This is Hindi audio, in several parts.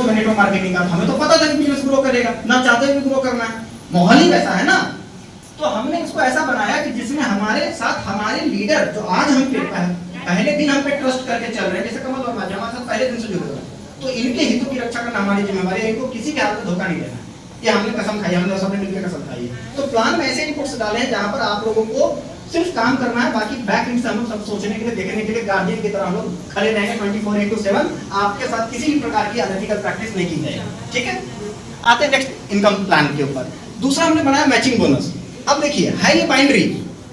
नेटवर्क मार्केटिंग का, हमें तो पता था कि बिजनेस ग्रो करेगा, ना चाहते हुए भी ग्रो करना है, माहौल ही वैसा है ना। तो हमने इसको ऐसा बनाया कि जिसमें हमारे साथ हमारे लीडर जो आज हम पे पहले दिन हम पे ट्रस्ट करके चल रहे हैं, जैसे कमल वर्मा जी हमारे साथ पहले दिन से जुड़े हुए हैं, तो इनके हितों की रक्षा करना हमारी जिम्मेदारी है। इनको किसी के हाथ में धोखा नहीं देना है, ये हमने कसम खाई, हमने सबने मिलकर कसम खाई है। तो प्लान में ऐसे इनपुट्स डाले हैं जहां पर आप लोगों को सिर्फ काम करना है, बाकी बैक एंड से हम लोग सब सोचने के लिए, देखने के लिए गार्डियन की तरह हम लोग खड़े रहेंगे 24/7। आपके साथ किसी भी प्रकार की अनएथिकल प्रैक्टिस नहीं की जाएगी, ठीक है। आते हैं नेक्स्ट इनकम प्लान के ऊपर। दूसरा हमने बनाया मैचिंग बोनस। अब देखिए हाईली बाइंड्री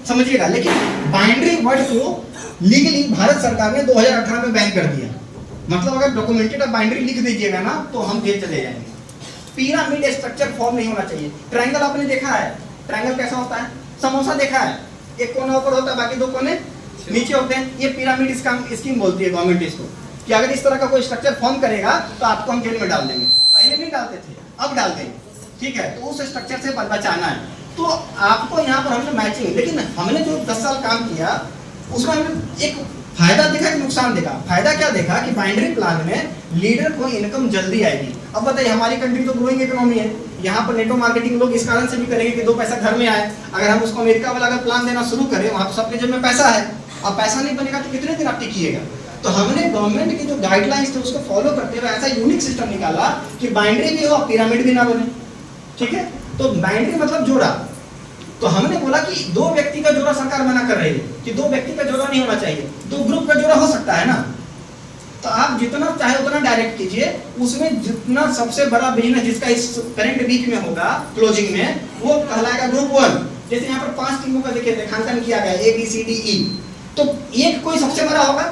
समझिएगा, लेकिन बाइंड्री वर्ड को लीगली भारत सरकार ने 2018 में बैन कर दिया। मतलब अगर डॉक्यूमेंटेड बाइंड्री लिख दीजिएगा ना तो हम जेल चले जाएंगे। पिरामिड स्ट्रक्चर फॉर्म नहीं होना चाहिए। ट्रायंगल आपने देखा है, ट्रायंगल कैसा होता है, समोसा देखा है, एक कोना ऊपर होता है बाकी दो कोने नीचे होते हैं। ये पिरामिड स्कीम बोलती है गवर्नमेंट इसको, कि अगर इस तरह का कोई स्ट्रक्चर फॉर्म करेगा तो आपको हम जेल में डाल देंगे। पहले नहीं डालते थे, अब डाल देंगे, ठीक है। तो उस स्ट्रक्चर से बचाना है। तो आपको यहाँ पर हमने मैचिंग, लेकिन हमने जो 10 साल काम किया उसमें हमने एक फायदा देखा कि नुकसान देखा। फायदा क्या देखा कि बाइंड्री प्लान में लीडर को इनकम जल्दी आएगी। अब बताइए हमारी कंट्री तो ग्रोइंग इकोनॉमी है, यहाँ पर नेटवर्क मार्केटिंग लोग इस कारण से भी करेंगे कि 2 पैसा घर में आए। अगर हम उसको अमेरिका वाला अगर प्लान देना शुरू करें, वहाँ तो सबके जेब में पैसा है, अब पैसा नहीं बनेगा तो कितने दिन आप टिकिएगा। तो हमने गवर्नमेंट की जो गाइडलाइंस थे उसको फॉलो करते हुए ऐसा यूनिक सिस्टम निकाला कि बाइंड्री भी हो पिरामिड भी ना बने, ठीक है। तो बाइंड्री मतलब जोड़ा। तो हमने बोला कि 2 व्यक्ति का जोड़ा सरकार मना कर रही है कि 2 व्यक्ति का जोड़ा नहीं होना चाहिए, 2 ग्रुप का जोड़ा हो सकता है ना। तो आप जितना चाहे उतना डायरेक्ट कीजिए, उसमें जितना सबसे बड़ा बिजनेस जिसका इस करंट वीक में होगा क्लोजिंग में, वो कहलाएगा ग्रुप 1। जैसे यहाँ पर 5 टीमों का देखिए रेखांकन किया गया A B C D E, तो एक कोई सबसे बड़ा होगा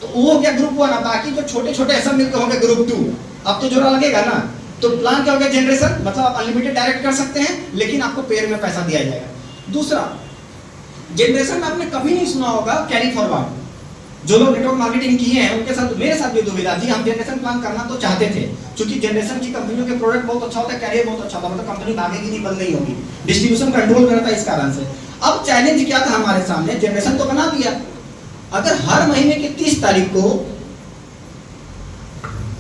तो वो हो गया ग्रुप 1। बाकी जो छोटे छोटे ऐसा मिलकर होंगे ग्रुप 2। अब तो जोड़ा लगेगा ना। तो प्लान क्या हो गया, जनरेशन, मतलब आप अनलिमिटेड डायरेक्ट कर सकते हैं, लेकिन आपको पेयर में पैसा दिया जाएगा। दूसरा, जनरेशन में आपने कभी नहीं सुना होगा कैरी फॉरवर्ड। जो लोग नेटवर्क मार्केटिंग किए हैं उनके साथ मेरे साथ भी दुविधा थी। हम जनरेशन प्लान करना तो चाहते थे, क्योंकि जनरेशन की कंपनियों के प्रोडक्ट बहुत अच्छा होता है, कैरियर बहुत अच्छा होता है, मतलब कंपनी भागेगी नहीं, बंद नहीं होगी, डिस्ट्रीब्यूशन कंट्रोल करता है इस कारण से। अब चैलेंज क्या था हमारे सामने, जनरेशन तो बना दिया, अगर हर महीने की 30 तारीख को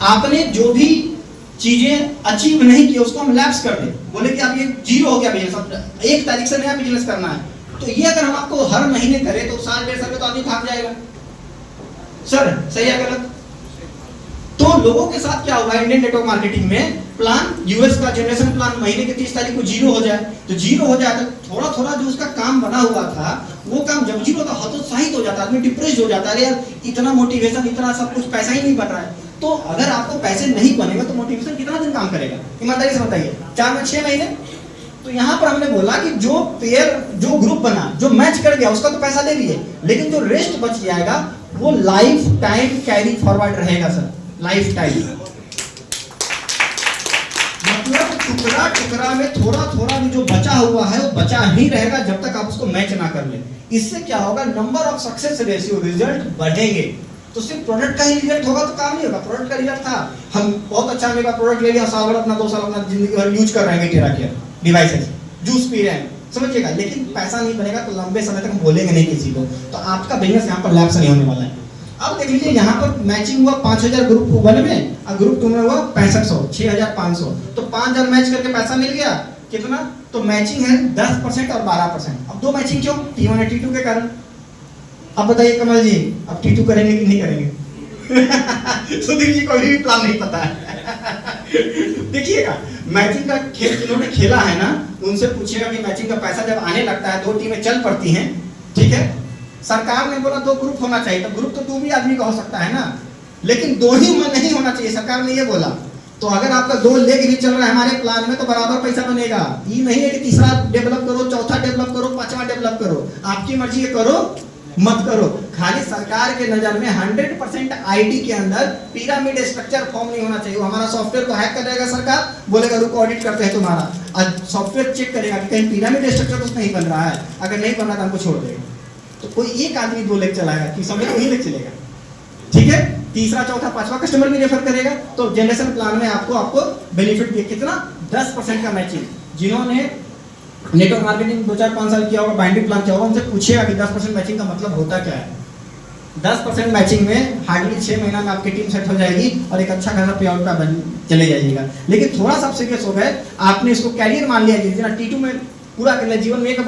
आपने जो भी चीजें अचीव नहीं की उसको हम लैप्स कर दें, बोले कि आप ये 0 हो गया बिजनेस, 1 तारीख से नया बिजनेस करना है, तो ये अगर हम आपको हर महीने करें तो साल 1.5 साल में तो आदमी भाग जाएगा। सर सही है गलत? तो लोगों के साथ क्या हुआ इंडियन नेटवर्क मार्केटिंग में, प्लान यूएस का जनरेशन प्लान महीने के 30 तारीख को 0 हो जाए, तो 0 हो जाए तो थोड़ा थोड़ा जो उसका काम बना हुआ था वो काम जब 0 होता हतोत्साहित हो जाता, आदमी डिप्रेस्ड हो जाता है, यार इतना मोटिवेशन, इतना सब कुछ, पैसा ही नहीं बन रहा है। तो अगर आपको पैसे नहीं बनेगा तो मोटिवेशन कितना दिन काम करेगा, ईमानदारी से बताइए, 4 में 6 महीने। तो यहाँ पर हमने बोला कि जो पेयर, जो ग्रुप बना, जो मैच कर गया उसका तो पैसा दे दिए, लेकिन जो रेस्ट बच जाएगा वो लाइफ टाइम कैरी फॉरवर्ड रहेगा सर, लाइफ टाइम। मतलब टुकड़ा टुकड़ा में थोड़ा थोड़ा भी जो बचा हुआ है वो बचा ही रहेगा जब तक आप उसको मैच ना कर ले। इससे क्या होगा, number of success ratio, result बढ़ेंगे। तो सिर्फ प्रोडक्ट का ही रिजल्ट होगा तो काम नहीं होगा। प्रोडक्ट का रिजल्ट था, हम बहुत अच्छा मेरा प्रोडक्ट ले लिया, साल भर अपना 2 साल अपना जिंदगी भर यूज कर रहे हैं टेरा केयर डिवाइसेस, जूस पी रहे हैं, समझिएगा, लेकिन पैसा नहीं बनेगा तो लंबे समय तक हम बोलेंगे नहीं किसी को, तो आपका बिजनेस यहाँ पर लैप्स नहीं होने वाला है। अब देख लीजिए यहाँ पर मैचिंग हुआ 5000 ग्रुप 1 में और ग्रुप 2 में हुआ 6500, 6500, तो 5000 मैच करके पैसा मिल गया कितना, तो मैचिंग है 10% और 12%। अब 2 मैचिंग क्यों, T1 और T2 के कारण। अब बताइए कमल जी, अब T2 करेंगे कि नहीं करेंगे? सुधीर जी को भी प्लान नहीं पता है। देखिएगा मैचिंग का खेल जिन्होंने खेला है ना, उनसे पूछिएगा कि मैचिंग का पैसा जब आने लगता है, 2 टीमें चल पड़ती हैं, ठीक है, सरकार ने बोला 2 ग्रुप होना चाहिए, तो ग्रुप तो 2 भी आदमी का हो सकता है ना, लेकिन 2 ही में नहीं होना चाहिए, सरकार ने ये बोला। तो अगर आपका 2 लेग भी चल रहा है हमारे प्लान में तो बराबर पैसा बनेगा। ये नहीं है कि तीसरा डेवलप करो, चौथा डेवलप करो, 5वां डेवलप करो, आपकी मर्जी है करो मत करो। खाली सरकार के नजर में 100% आईटी के अंदर पिरामिड स्ट्रक्चर फॉर्म नहीं होना चाहिए। वो हमारा सॉफ्टवेयर को हैक कर देगा सरकार, बोलेगा रुको ऑडिट करते हैं तुम्हारा, और सॉफ्टवेयर चेक करेगा कि कहीं पिरामिड स्ट्रक्चर तो नहीं बन रहा है, अगर नहीं बन रहा तो हमको छोड़ देगा। तो कोई एक आदमी 2 लेग चलाएगा कि समय वही लेग चलेगा, ठीक है, तीसरा चौथा 5वां कस्टमर भी रेफर करेगा। तो जनरेशन प्लान में आपको बेनिफिट दिए कितना, 10% का मैचिंग। जिन्होंने नेटवर्क मार्केटिंग 2-4-5 साल किया होगा, बाइंडिंग प्लान किया होगा, उनसे पूछिएगा कि 10% मैचिंग का मतलब होता क्या है। 10% मैचिंग में हार्डली 6 महीना में आपकी टीम सेट हो जाएगी और एक अच्छा खासा पे आउट का बन चले जाइएगा। लेकिन थोड़ा सा सीरियस हो गए, आपने इसको कैरियर मान लिया, जिस दिन T2 में पूरा कर लिया, जीवन में एक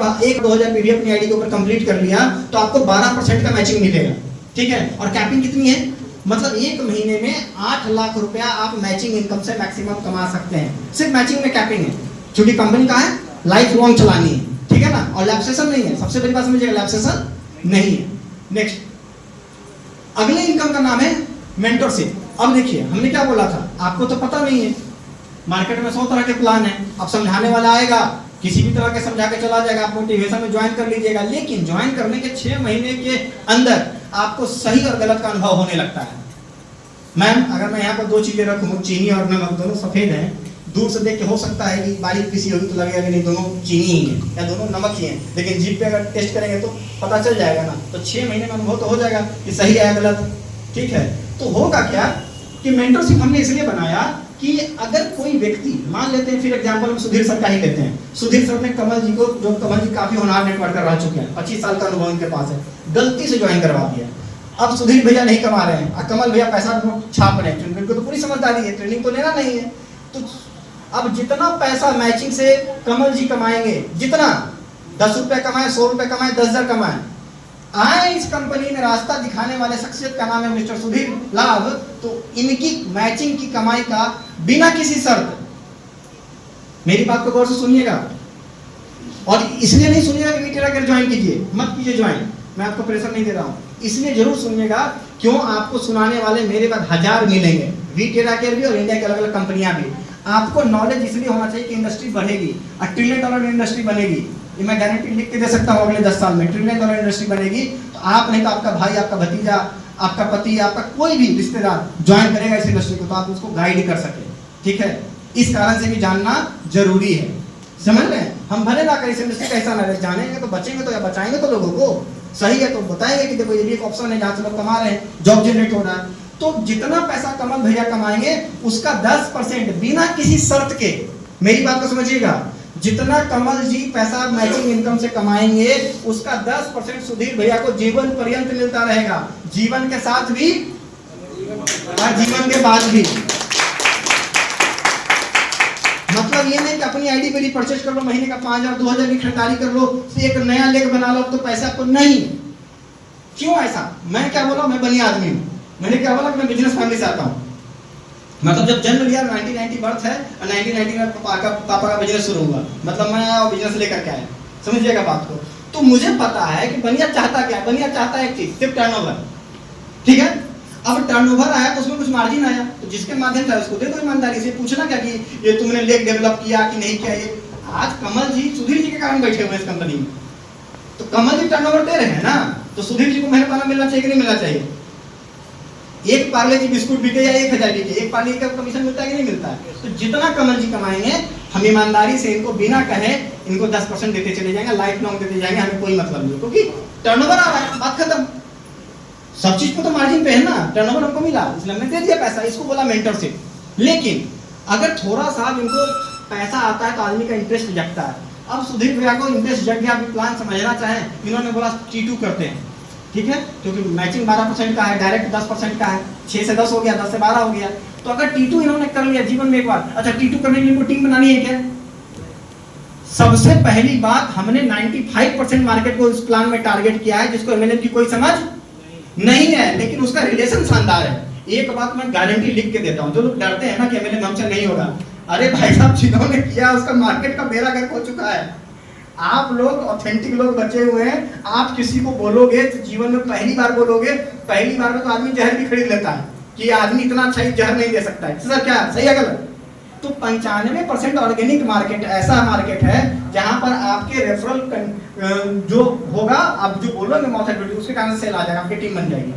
2000 पीडीएफ अपनी आईडी के ऊपर कंप्लीट कर लिया, तो आपको 12% का मैचिंग मिलेगा। ठीक है, और कैपिंग कितनी है, मतलब एक महीने में 8 लाख रुपया आप मैचिंग इनकम से मैक्सिमम कमा सकते हैं, सिर्फ मैचिंग में कैपिंग है। क्योंकि कंपनी का है लाइफ लॉन्ग चलानी है, ठीक है ना, और लैब सेशन नहीं है, सबसे बड़ी बात समझिएगा, लैब सेशन नहीं है। नेक्स्ट अगले इनकम का नाम है मेंटरशिप। अब देखिए हमने क्या बोला था, आपको तो पता नहीं है, मार्केट में 100 तरह के प्लान है, अब समझाने वाला आएगा किसी भी तरह के समझा के चला जाएगा, आप मोटिवेशन में ज्वाइन कर लीजिएगा, लेकिन ज्वाइन करने के 6 महीने के अंदर आपको सही और गलत का अनुभव होने लगता है। मैम अगर मैं यहाँ पर 2 चीजें रखूँ, चीनी और नमक, दोनों सफेद हैं, दूर से देख के हो सकता है कि बारीक पीसी होगी तो लगेगा कि नहीं दोनों चीनी ही है या दोनों नमक ही हैं, लेकिन जीभ पे अगर टेस्ट करेंगे तो पता चल जाएगा ना, तो 6 महीने में अनुभव तो हो जाएगा कि सही है गलत। ठीक है, तो होगा क्या कि मेंटरशिप हमने इसलिए बनाया कि अगर कोई व्यक्ति, मान लेते हैं फिर एग्जांपल हम सुधीर सर का ही लेते हैं, सुधीर सर ने कमल जी को, जो कमल जी काफी होनहार नेटवर्कर रह चुके हैं, 25 साल का अनुभव इनके पास है, गलती से ज्वाइन करवा दिया। अब सुधीर भैया नहीं कमा रहे हैं, कमल भैया पैसा छाप रहे हैं, उनको तो पूरी समझदारी है, ट्रेनिंग तो लेना नहीं है। तो अब जितना पैसा मैचिंग से कमल जी कमाएंगे, जितना 10 रुपए कमाए, 100 रुपए कमाए, 10,000 कमाए, आए इस कंपनी में रास्ता दिखाने वाले शख्सियत का नाम है मिस्टर सुधीर लाभ, तो इनकी मैचिंग की कमाई का बिना किसी शर्त, मेरी बात को गौर से सुनिएगा, और इसलिए नहीं सुनिएगा कि वीटेरा कर ज्वाइन कीजिए, मत कीजिए ज्वाइन, मैं आपको प्रेशर नहीं दे रहा हूं, इसलिए जरूर सुनिएगा, क्यों आपको सुनाने वाले मेरे बाद 1000 मिलेंगे, वीटेरा केयर भी और इंडिया की अलग अलग कंपनियां भी। आपको नॉलेज इसलिए होना चाहिए कि इंडस्ट्री बढ़ेगी, $1 ट्रिलियन इंडस्ट्री बनेगी, ये मैं गारंटी लिख के दे सकता हूँ, अगले 10 साल में $1 ट्रिलियन इंडस्ट्री बनेगी। तो आप नहीं तो आपका भाई, आपका भतीजा, आपका पति, आपका कोई भी रिश्तेदार ज्वाइन करेगा इस इंडस्ट्री को, तो आप उसको गाइड कर सके। ठीक है, इस कारण से भी जानना जरूरी है, समझ रहे हैं। हम भले ना करें इस इंडस्ट्री का हिस्सा ना रहे, जानेंगे तो बचेंगे तो, या बचाएंगे तो लोगों को, सही है तो बताएंगे कि देखो ये भी एक ऑप्शन है जहाँ से लोग कमा रहे हैं, जॉब जनरेट हो रहा है। तो जितना पैसा कमल भैया कमाएंगे उसका 10% बिना किसी शर्त के, मेरी बात को समझिएगा, जितना कमल जी पैसा मैचिंग इनकम से कमाएंगे उसका 10% सुधीर भैया को जीवन पर्यंत मिलता रहेगा, जीवन के साथ भी और जीवन के बाद भी। मतलब ये नहीं कि अपनी आईडी पे परचेज कर लो, महीने का 5,000 2,000 की खरीदारी कर लो, एक नया लेग बना लो तो पैसा आपको नहीं। क्यों ऐसा? मैं क्या बोला, मैं बनी आदमी हूँ, मैंने क्या बोला कि मैं बिजनेस फैमिली से आता हूँ, मतलब जब जन्म लिया 1990 बर्थ है और 1990 में पापा का बिजनेस शुरू हुआ, मतलब मैं आया और बिजनेस लेकर के आया, समझिएगा बात को। तो मुझे पता है कि बनिया चाहता क्या है, बनिया चाहता है एक चीज, सिर्फ टर्नओवर। ठीक है, अब टर्नओवर आया तो उसमें कुछ मार्जिन आया, तो जिसके माध्यम से उसको दे दो ईमानदारी से, पूछना क्या कि ये तुमने लेग डेवलप किया कि नहीं किया। ये आज कमल जी सुधीर जी के कारण बैठे हुए इस कंपनी में, तो कमल जी टर्नओवर दे रहे हैं ना, तो सुधीर जी को मेहनताना मिलना चाहिए कि नहीं मिलना चाहिए। एक पार्ले जी बिस्कुट बिके या 1000 बिके, एक पार्ले का कमीशन मिलता है कि नहीं मिलता है। तो जितना कमल जी कमाएंगे हम ईमानदारी से इनको बिना कहे इनको 10% देते चले जाएंगे, लाइफ लॉन्ग देते जाएंगे, हमें कोई मतलब नहीं, क्योंकि टर्नओवर आ रहा है, बात खत्म। सब चीज को तो मार्जिन पे है ना, टर्नओवर हमको मिला इसलिए हमने दे दिया पैसा, इसको बोला मेंटरशिप। लेकिन अगर थोड़ा सा इनको पैसा आता है तो आदमी का इंटरेस्ट जगता है। अब सुधीर भैया को इंटरेस्ट जग गया, अभी प्लान समझना चाहें, इन्होंने बोला T2 करते हैं, ठीक है, क्योंकि मैचिंग 12% का है, डायरेक्ट 10% का है, 6 से 10 हो गया, 10 से 12 हो गया। तो अगर T2 इन्होंने कर लिया जीवन में एक बार, अच्छा T2 करने के लिए इनको टीम बनानी है क्या? सबसे पहली बात, हमने 95% मार्केट को इस प्लान में टारगेट किया है जिसको एमएलएम की कोई समझ नहीं है, लेकिन उसका रिलेशन शानदार है। एक बात मैं गारंटी लिख के देता हूं, जो लोग डरते हैं ना कि एमएलएम हमसे नहीं होगा, अरे भाई साहब जिन्होंने किया उसका मार्केट का बेड़ा गर्क हो चुका है। आप लोग ऑथेंटिक लोग बचे हुए हैं, आप किसी को बोलोगे तो जीवन में पहली बार बोलोगे, पहली बार में तो आदमी जहर भी खरीद लेता है कि आदमी इतना अच्छा जहर नहीं दे सकता है, सर क्या सही है गलत? तो 95% ऑर्गेनिक मार्केट ऐसा मार्केट है जहां पर आपके रेफरल जो होगा, आप जो बोलोगे माउथ एडवर्टाइजमेंट, उसके कारण सेल आ जाएगा, आपकी टीम बन जाएगी।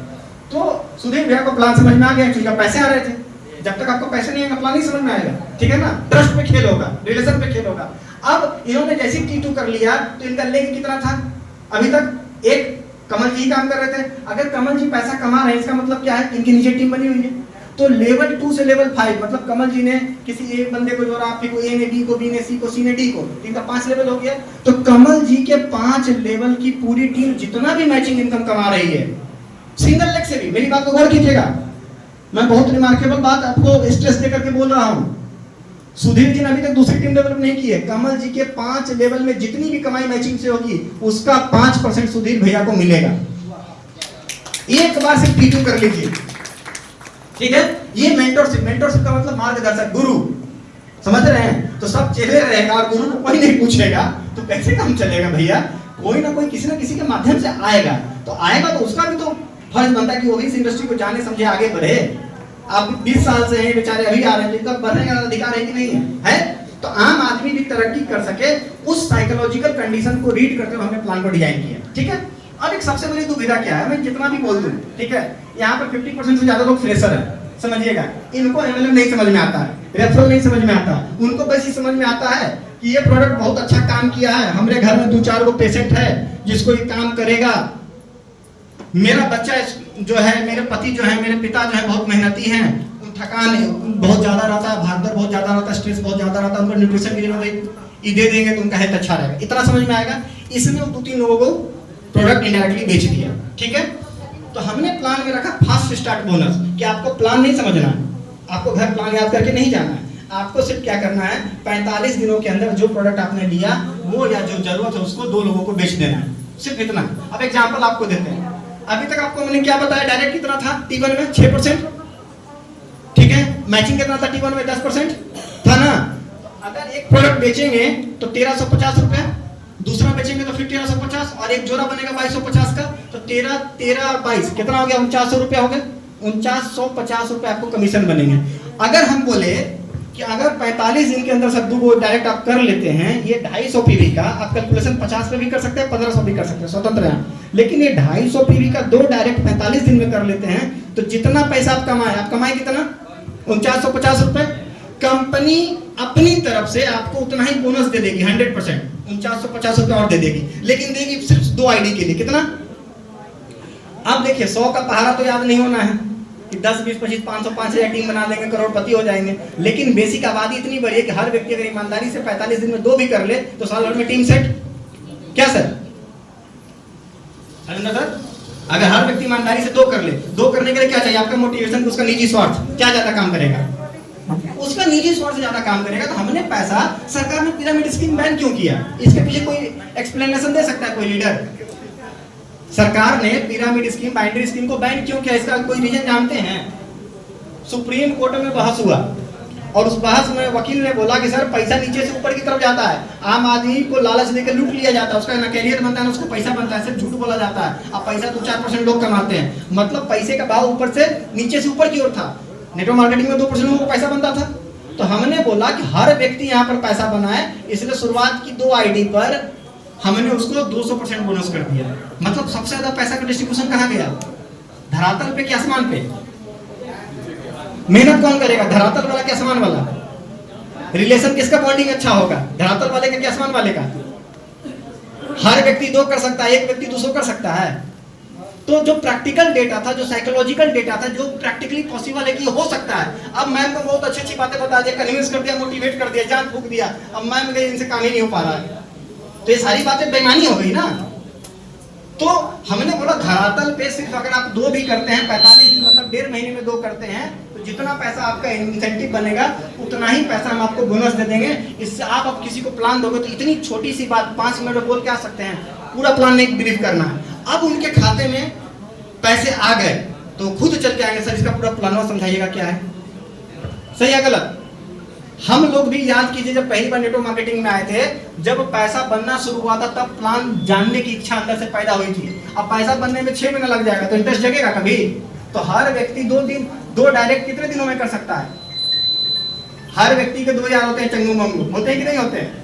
तो सुधीर भैया को प्लान समझ में आ गया, क्योंकि पैसे आ रहे थे, जब तक आपको पैसे नहीं आएगा प्लान नहीं समझ में आएगा, ठीक है ना। ट्रस्ट पे खेल होगा, रिलेशन पे खेल होगा। अब इन्होंने जैसे T2 कर लिया तो इनका लेग कितना था, अभी तक एक कमल जी काम कर रहे थे। अगर कमल जी पैसा कमा रहे हैं इसका मतलब क्या है, इनकी नीचे टीम बनी हुई है। तो लेवल 2 से लेवल 5, मतलब कमल जी ने किसी एक बंदे को जोड़ा, आप को A ने B को, B ने C को, C ने D को, इनका 5 लेवल हो गया। तो कमल जी के 5 लेवल की पूरी टीम जितना भी मैचिंग इनकम कमा रही है, सिंगल लेग से भी, मेरी बात को गौर कीजिएगा, मैं बहुत रिमार्केबल बात आपको स्ट्रेस देकर के बोल रहा हूं। सुधीर जी ने अभी तक दूसरी टीम डेवलप नहीं की है। कमल जी के 5 लेवल में जितनी भी कमाई मैचिंग से होगी उसका 5% सुधीर भैया को मिलेगा। एक बार सिर्फ P2 कर लीजिए, ठीक है। ये मेंटरशिप, मेंटरशिप का मतलब मार्गदर्शक, गुरु, समझ रहे हैं। तो सब चेहरे रहेगा और गुरु को कोई नहीं पूछेगा तो कैसे काम चलेगा भैया। कोई ना कोई किसी ना किसी के माध्यम से आएगा, तो आएगा तो उसका भी तो फर्ज बनता है कि वो इस इंडस्ट्री को जाने समझे आगे बढ़े। आप 20 साल से हैं बेचारे, अभी आ रहे हैं, तो बढ़ने का अधिकार है कि नहीं है? तो आम आदमी भी तरक्की कर सके, उस साइकोलॉजिकल कंडीशन को रीड करते हुए हमने प्लान को डिजाइन किया, ठीक है। अब एक सबसे बड़ी दुविधा क्या है, मैं जितना भी बोल दूं, ठीक है, यहाँ पर 50% से ज्यादा लोग फ्रेशर है, समझिएगा। इनको MLM नहीं समझ में आता है, रेफरल नहीं समझ में आता, उनको बस ये समझ में आता है कि ये प्रोडक्ट बहुत अच्छा काम किया है, हमारे घर में 2-4 गो पेशेंट है जिसको ये काम करेगा, मेरा बच्चा जो है, मेरे पति जो है, मेरे पिता जो है बहुत मेहनती हैं, थकान बहुत ज्यादा रहता है, भागदौड़ बहुत ज्यादा रहता है, स्ट्रेस बहुत ज्यादा रहता है, उनको न्यूट्रिशन की जरूरत है, दे देंगे तो उनका हेल्थ अच्छा रहेगा, इतना समझ में आएगा। इसमें 2-3 लोगों को प्रोडक्ट इनडायरेक्टली बेच दिया, ठीक है। तो हमने प्लान में रखा फास्ट स्टार्ट बोनस, कि आपको प्लान नहीं समझना है, आपको घर प्लान याद करके नहीं जाना है, आपको सिर्फ क्या करना है, 45 दिनों के अंदर जो प्रोडक्ट आपने लिया वो या जो जरूरत है उसको 2 लोगों को बेच देना है, सिर्फ इतना। अब एग्जांपल आपको देते हैं। अभी तक आपको मैंने क्या बताया, डायरेक्ट कितना था T1 में 6%, ठीक है। मैचिंग कितना था T1 में 10% था ना। अगर एक प्रोडक्ट बेचेंगे तो 1350 रुपए, दूसरा बेचेंगे तो फिर 1350, और एक जोड़ा बनेगा 2250 का, तो 13-22 कितना हो गया, 4900 रुपया हो गया, 4950 रुपए आपको कमीशन बनेंगे। अगर हम बोले कि अगर 45 दिन के अंदर सब दो डायरेक्ट आप कर लेते हैं, ये 250 पीवी का आप कैलकुलेशन 50 पे भी कर सकते हैं, 1500 भी कर सकते हैं, स्वतंत्र हैं। लेकिन ये 250 पीवी का 2 डायरेक्ट 45 दिन में कर लेते हैं, तो जितना पैसा आप कमाए कितना, 4950 रुपए। कंपनी अपनी तरफ से आपको उतना ही बोनस दे देगी, 100%, 4950 रुपए और दे देगी, लेकिन देगी सिर्फ 2 आईडी के लिए, कितना। अब देखिए 100 का पहाड़ा तो याद नहीं होना है कि 10, 20, 25, 500, 5000 टीम बना देंगे, करोड़पति हो जाएंगे। लेकिन बेसिक आबादी इतनी बड़ी है कि हर व्यक्ति अगर ईमानदारी से 45 दिन में 2 भी कर ले तो साल भर में टीम सेट। क्या सर, सर अगर हर व्यक्ति ईमानदारी से 2 कर ले, 2 करने के लिए क्या चाहिए, आपका मोटिवेशन, उसका निजी स्वार्थ क्या ज्यादा काम करेगा, उसका निजी स्वार्थ से ज्यादा काम करेगा। तो हमने पैसा, सरकार ने पिरामिड स्कीम बैन क्यों किया, इसके पीछे कोई एक्सप्लेनेशन दे सकता है कोई लीडर? सरकार ने पिरामिड स्कीम, बाइनरी स्कीम को बैन क्यों किया, इसका कोई रीजन जानते हैं? सुप्रीम कोर्ट में बहस हुआ और उस बहस में वकील ने बोला कि सर पैसा नीचे से ऊपर की तरफ जाता है, आम आदमी को लालच देकर लूट लिया जाता है, उसका ना कैरियर बनता है ना उसको पैसा बनता है, सिर्फ झूठ बोला जाता है। अब पैसा 2-4% लोग कमाते हैं, मतलब पैसे का भाव ऊपर से नीचे से ऊपर की ओर था। नेटवर्क मार्केटिंग में 2% लोगों को पैसा बनता था। तो हमने बोला कि हर व्यक्ति यहाँ पर पैसा बनाए, इसलिए शुरुआत की 2 आईडी पर हमने उसको 200% बोनस कर दिया। मतलब सबसे ज्यादा पैसा का डिस्ट्रीब्यूशन कहाँ गया, धरातल पे कि आसमान पे? मेहनत कौन करेगा, धरातल वाला कि आसमान वाला? रिलेशन किसका बॉन्डिंग अच्छा होगा, धरातल वाले का कि आसमान वाले का? हर व्यक्ति 2 कर सकता है, एक व्यक्ति 200 कर सकता है। तो जो प्रैक्टिकल डेटा था, जो साइकोलॉजिकल डेटा था, जो प्रैक्टिकली पॉसिबल है कि हो सकता है। अब मैम को बहुत अच्छी अच्छी बातें बता दिया, कन्विंस कर दिया, मोटिवेट कर दिया, जान फूंक दिया, अब मैम के इनसे काम ही नहीं हो पा रहा है, तो ये सारी बातें बेईमानी हो गई ना। तो हमने बोला धरातल पे सिर्फ अगर आप 2 भी करते हैं, 45 दिन मतलब 1.5 महीने में 2 करते हैं, तो जितना पैसा आपका इंसेंटिव बनेगा उतना ही पैसा हम आपको बोनस दे देंगे। इससे आप अब किसी को प्लान दोगे तो इतनी छोटी सी बात 5 मिनट में बोल के आ सकते हैं, पूरा प्लान नहीं ब्रीफ करना है। अब उनके खाते में पैसे आ गए तो खुद चल के आएंगे, सर इसका पूरा प्लान समझाइएगा क्या है, सही है गलत? हम लोग भी याद कीजिए, जब पहली बार नेटवर्क मार्केटिंग में आए थे, जब पैसा बनना शुरू हुआ था तब प्लान जानने की इच्छा अंदर से पैदा हुई थी। अब पैसा बनने में 6 महीना लग जाएगा तो इंटरेस्ट जगेगा कभी? तो हर व्यक्ति 2 डायरेक्ट कितने दिनों में कर सकता है? हर व्यक्ति के 2 यार होते हैं, चंगू मंगू होते हैं कि नहीं होते हैं,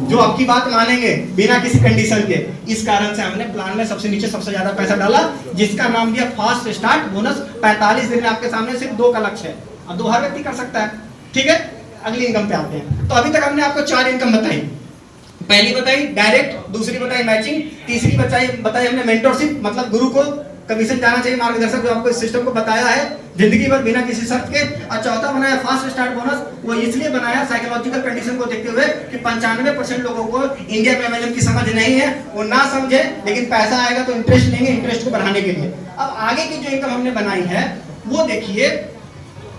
जो आपकी बात मानेंगे बिना किसी कंडीशन के। इस कारण से हमने प्लान में सबसे नीचे सबसे ज्यादा पैसा डाला, जिसका नाम दिया फास्ट स्टार्ट बोनस। 45 दिन में आपके सामने सिर्फ 2 का लक्ष्य है, अब 2 हर व्यक्ति कर सकता है, ठीक है। अगली इनकम पे आते हैं। तो अभी तक हमने आपको 4 इनकम बताई, पहली बताई डायरेक्ट, दूसरी बताई मैचिंग, तीसरी बताई हमने मेंटरशिप, मतलब गुरु को कमीशन जाना चाहिए मार्गदर्शक जो आपको इस सिस्टम को बताया है जिंदगी भर बिना किसी शर्त के। और चौथा बनाया फास्ट स्टार्ट बोनस, वो इसलिए बनाया साइकोलॉजिकल कंडीशन को देखते हुए कि 95% लोगों को इंडिया में एमएलएम की समझ नहीं है, वो ना समझे, लेकिन पैसा आएगा तो इंटरेस्ट लेंगे, इंटरेस्ट को बढ़ाने के लिए। अब आगे की जो इनकम हमने बनाई है वो देखिए,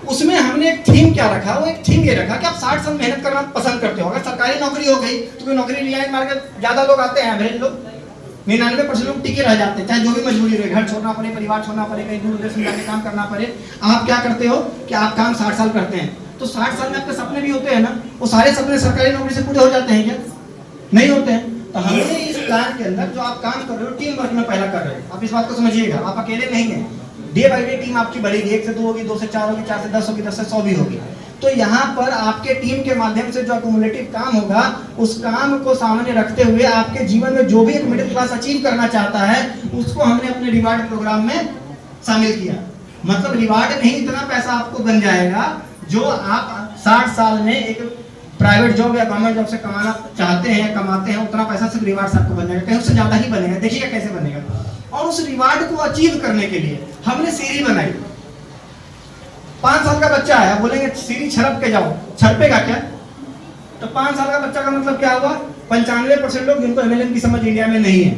उसमें हमने एक थीम क्या रखा, वो एक थीम ये रखा कि आप 60 साल मेहनत करना पसंद करते हो। अगर सरकारी नौकरी हो गई तो कोई नौकरी रिलायंस मार के ज्यादा लोग आते हैं, एवरेज लोग 99% लोग टिके रह जाते हैं, चाहे जो भी मजबूरी रहे, घर छोड़ना पड़े, परिवार छोड़ना पड़े, कहीं दूर देश में जाके काम करना पड़े। आप क्या करते हो कि आप काम 60 साल करते हैं, तो 60 साल में आपके सपने भी होते हैं ना, वो सारे सपने सरकारी नौकरी से पूरे हो जाते हैं क्या? नहीं होते हैं। तो हमने इस प्लान के अंदर जो आप काम कर रहे हो टीम वर्क में पहला कर रहे हो, आप इस बात को समझिएगा, आप अकेले नहीं है। डे बाई डे टीम आपकी बढ़ेगी, 1 से 2 होगी, 2 से 4 होगी, 4 से 10 होगी, 10 से 100 भी होगी। तो यहाँ पर आपके टीम के माध्यम से जो एक्युमुलेटिव काम होगा, उस काम को सामने रखते हुए आपके जीवन में जो भी एक मिडिल क्लास अचीव करना चाहता है, उसको हमने अपने रिवार्ड प्रोग्राम में शामिल किया। मतलब रिवार्ड नहीं, इतना पैसा आपको बन जाएगा जो आप 60 साल में एक प्राइवेट जॉब या गवर्नमेंट जॉब से कमाना चाहते हैं, कमाते हैं, उतना पैसा सिर्फ रिवार्ड आपको बन जाएगा, कहीं उससे ज्यादा ही बनेगा। देखिएगा कैसे बनेगा। और उस रिवार्ड को अचीव करने के लिए हमने सीढ़ी बनाई। 5 साल का बच्चा है, बोलेंगे सीढ़ी छड़प के जाओ, छड़पेगा क्या? तो 5 साल का बच्चा का मतलब क्या हुआ? 95% लोग जिनको एमएलएम की समझ इंडिया में नहीं है,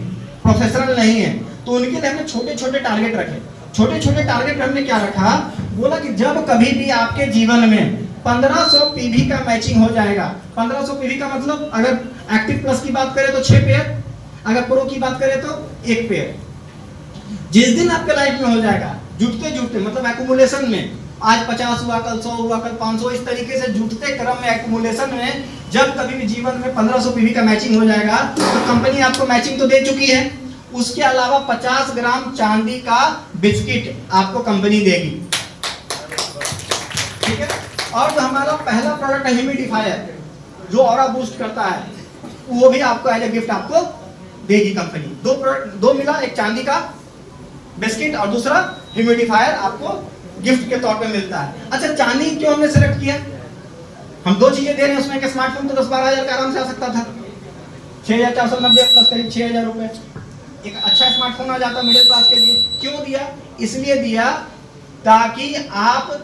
प्रोफेशनल नहीं है, तो उनके लिए हमने छोटे छोटे टारगेट रखे। छोटे छोटे टारगेट हमने क्या रखा, बोला कि जब कभी भी आपके जीवन में 1500 पीवी का मैचिंग हो जाएगा। 1500 पीवी का मतलब अगर एक्टिव प्लस की बात करें तो 6 पेयर, अगर प्रो की बात करें तो 1 पेयर। जिस दिन आपके लाइफ में हो जाएगा, जुटते जुटते मतलब एक्युमुलेशन में, आज 50 हुआ, कल 100 हुआ, कल 500, इस तरीके से जुटते क्रम में एक्युमुलेशन में जब कभी भी जीवन में 1500 पीवी का मैचिंग हो जाएगा, तो कंपनी आपको मैचिंग तो दे चुकी है, उसके अलावा 50 ग्राम चांदी का बिस्किट आपको कंपनी देगी। ठीक है। और जो हमारा पहला प्रोडक्ट है ह्यूमिडिफायर, जो ऑरा बूस्ट करता है, वो भी आपको एज ए गिफ्ट आपको देगी कंपनी। 2 प्रोडक्ट, 2 मिला, एक चांदी का बिस्किट और दूसरा ह्यूमिडिफायर आपको गिफ्ट के तौर पे मिलता है। अच्छा, चांदी क्यों हमने सेलेक्ट किया? हम 2 चीजें दे रहे हैं, उसमें एक स्मार्टफोन तो 10-12 हजार का आराम से आ सकता था, 6490 प्लस करीब 6000 रुपए, एक अच्छा स्मार्टफोन आ जाता मिडिल क्लास के लिए। क्यों दिया? इसलिए दिया ताकि आप